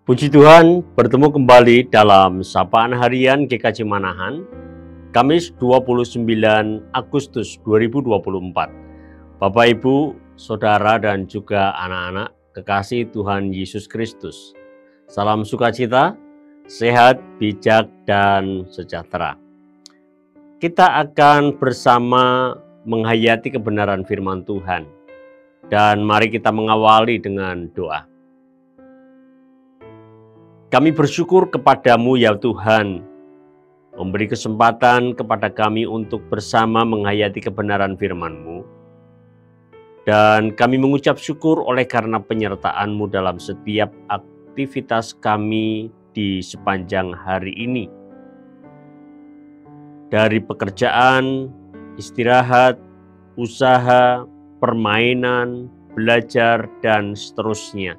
Puji Tuhan, bertemu kembali dalam Sapaan Harian GKJ Manahan, Kamis 29 Agustus 2024. Bapak, Ibu, Saudara, dan juga anak-anak kekasih Tuhan Yesus Kristus. Salam sukacita, sehat, bijak, dan sejahtera. Kita akan bersama menghayati kebenaran firman Tuhan. Dan mari kita mengawali dengan doa. Kami bersyukur kepadamu ya Tuhan, memberi kesempatan kepada kami untuk bersama menghayati kebenaran firman-Mu. Dan kami mengucap syukur oleh karena penyertaan-Mu dalam setiap aktivitas kami di sepanjang hari ini. Dari pekerjaan, istirahat, usaha, permainan, belajar, dan seterusnya.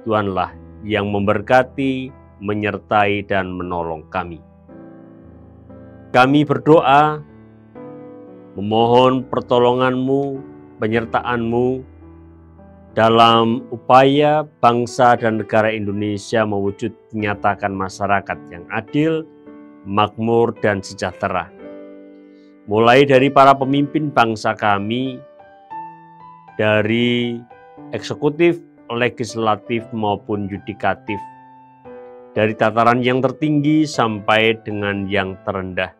Tuhanlah yang memberkati, menyertai, dan menolong kami. Kami berdoa, memohon pertolongan-Mu, penyertaan-Mu dalam upaya bangsa dan negara Indonesia mewujud nyatakan masyarakat yang adil, makmur, dan sejahtera. Mulai dari para pemimpin bangsa kami, dari eksekutif, legislatif maupun yudikatif, dari tataran yang tertinggi sampai dengan yang terendah.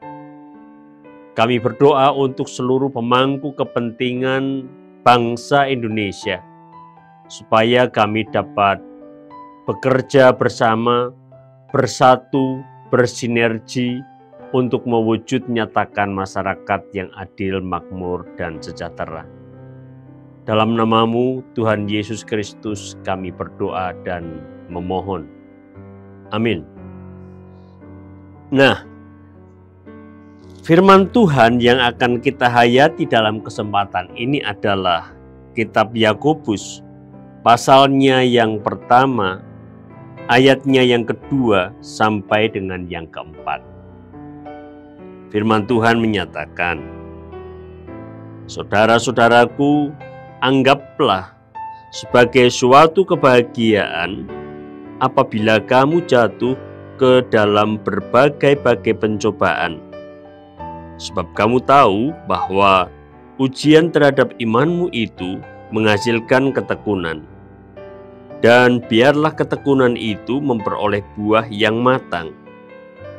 Kami berdoa untuk seluruh pemangku kepentingan bangsa Indonesia, supaya kami dapat bekerja bersama, bersatu, bersinergi untuk mewujud nyatakan masyarakat yang adil, makmur, dan sejahtera. Dalam nama-Mu, Tuhan Yesus Kristus, kami berdoa dan memohon. Amin. Nah, firman Tuhan yang akan kita hayati dalam kesempatan ini adalah kitab Yakobus, pasalnya yang pertama, ayatnya yang kedua sampai dengan yang keempat. Firman Tuhan menyatakan, "Saudara-saudaraku, anggaplah sebagai suatu kebahagiaan apabila kamu jatuh ke dalam berbagai-bagai pencobaan. Sebab kamu tahu bahwa ujian terhadap imanmu itu menghasilkan ketekunan. Dan biarlah ketekunan itu memperoleh buah yang matang,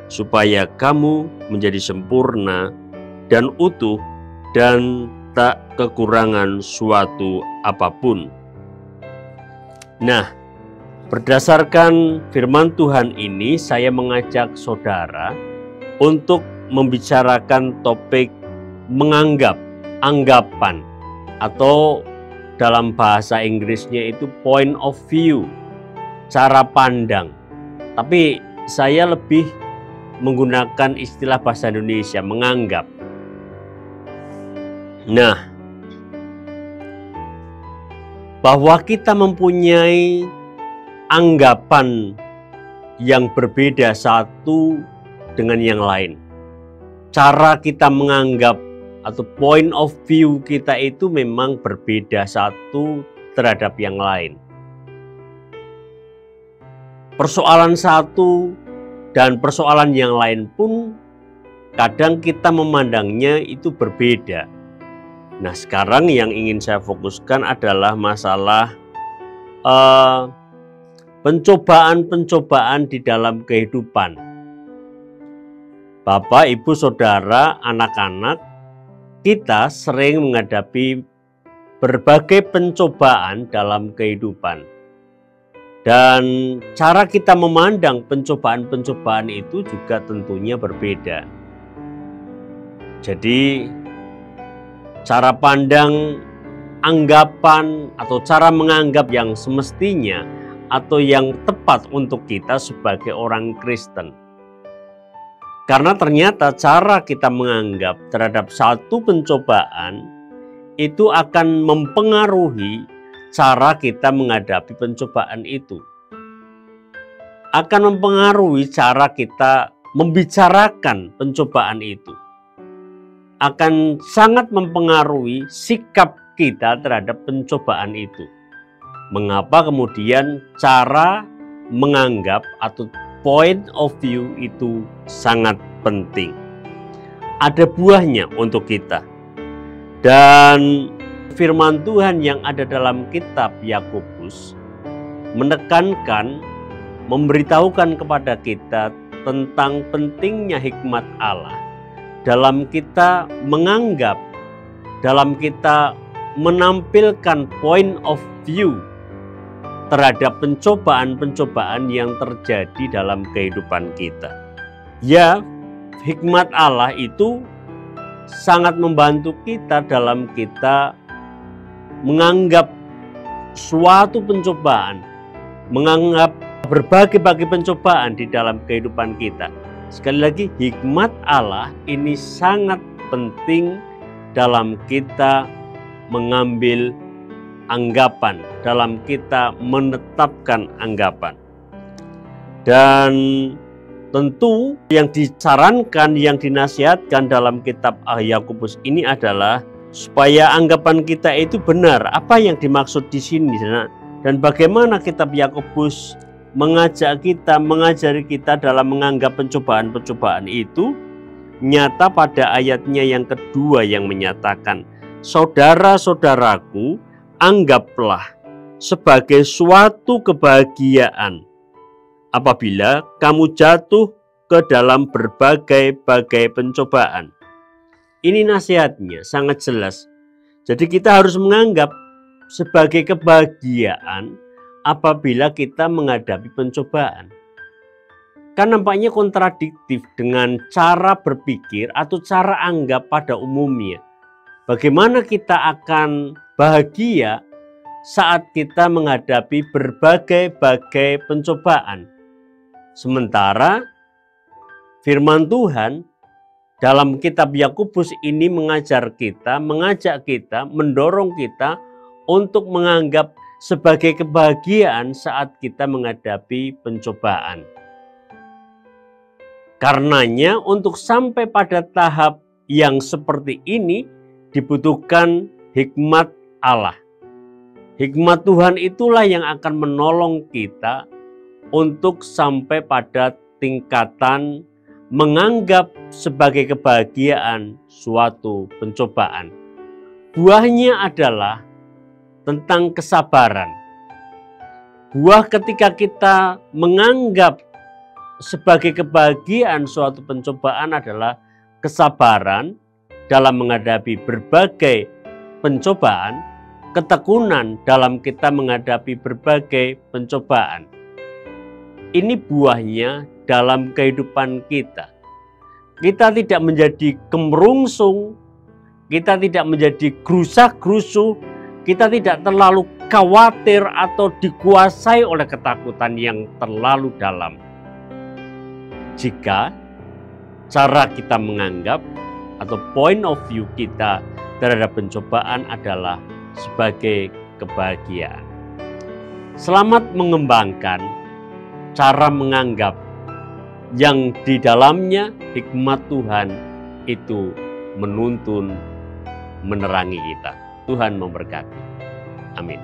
supaya kamu menjadi sempurna dan utuh dan tak kekurangan suatu apapun." Nah, berdasarkan firman Tuhan ini, saya mengajak saudara untuk membicarakan topik menganggap, anggapan, atau dalam bahasa Inggrisnya itu point of view, cara pandang. Tapi saya lebih menggunakan istilah bahasa Indonesia, menganggap. Nah, bahwa kita mempunyai anggapan yang berbeda satu dengan yang lain. Cara kita menganggap atau point of view kita itu memang berbeda satu terhadap yang lain. Persoalan satu dan persoalan yang lain pun kadang kita memandangnya itu berbeda. Nah, sekarang yang ingin saya fokuskan adalah masalah pencobaan-pencobaan di dalam kehidupan. Bapak, Ibu, Saudara, anak-anak, kita sering menghadapi berbagai pencobaan dalam kehidupan. Dan cara kita memandang pencobaan-pencobaan itu juga tentunya berbeda. Jadi, cara pandang, anggapan, atau cara menganggap yang semestinya atau yang tepat untuk kita sebagai orang Kristen. Karena ternyata cara kita menganggap terhadap satu pencobaan itu akan mempengaruhi cara kita menghadapi pencobaan itu. Akan mempengaruhi cara kita membicarakan pencobaan itu. Akan sangat mempengaruhi sikap kita terhadap pencobaan itu. Mengapa kemudian cara menganggap atau point of view itu sangat penting. Ada buahnya untuk kita. Dan firman Tuhan yang ada dalam kitab Yakobus menekankan, memberitahukan kepada kita tentang pentingnya hikmat Allah dalam kita menganggap, dalam kita menampilkan point of view terhadap pencobaan-pencobaan yang terjadi dalam kehidupan kita. Ya, hikmat Allah itu sangat membantu kita dalam kita menganggap suatu pencobaan, menganggap berbagai-bagai pencobaan di dalam kehidupan kita. Sekali lagi, hikmat Allah ini sangat penting dalam kita mengambil anggapan, dalam kita menetapkan anggapan. Dan tentu yang disarankan, yang dinasihatkan dalam kitab Yakobus ini adalah supaya anggapan kita itu benar. Apa yang dimaksud di sini dan bagaimana kitab Yakobus mengajak kita, mengajari kita dalam menganggap pencobaan-pencobaan itu nyata pada ayatnya yang kedua yang menyatakan, saudara-saudaraku, anggaplah sebagai suatu kebahagiaan apabila kamu jatuh ke dalam berbagai-bagai pencobaan. Ini nasihatnya sangat jelas. Jadi kita harus menganggap sebagai kebahagiaan apabila kita menghadapi pencobaan. Kan nampaknya kontradiktif dengan cara berpikir atau cara anggap pada umumnya. Bagaimana kita akan bahagia saat kita menghadapi berbagai-bagai pencobaan? Sementara firman Tuhan dalam kitab Yakobus ini mengajak kita, mendorong kita untuk menganggap sebagai kebahagiaan saat kita menghadapi pencobaan. Karenanya untuk sampai pada tahap yang seperti ini dibutuhkan hikmat Allah. Hikmat Tuhan itulah yang akan menolong kita untuk sampai pada tingkatan menganggap sebagai kebahagiaan suatu pencobaan. Buahnya adalah tentang kesabaran. Buah ketika kita menganggap sebagai kebahagiaan suatu pencobaan adalah kesabaran dalam menghadapi berbagai pencobaan, ketekunan dalam kita menghadapi berbagai pencobaan. Ini buahnya dalam kehidupan kita. Kita tidak menjadi kemerungsung, kita tidak menjadi gerusak-gerusu, kita tidak terlalu khawatir atau dikuasai oleh ketakutan yang terlalu dalam. Jika cara kita menganggap atau point of view kita terhadap pencobaan adalah sebagai kebahagiaan. Selamat mengembangkan cara menganggap yang di dalamnya hikmat Tuhan itu menuntun, menerangi kita. Tuhan memberkati. Amin.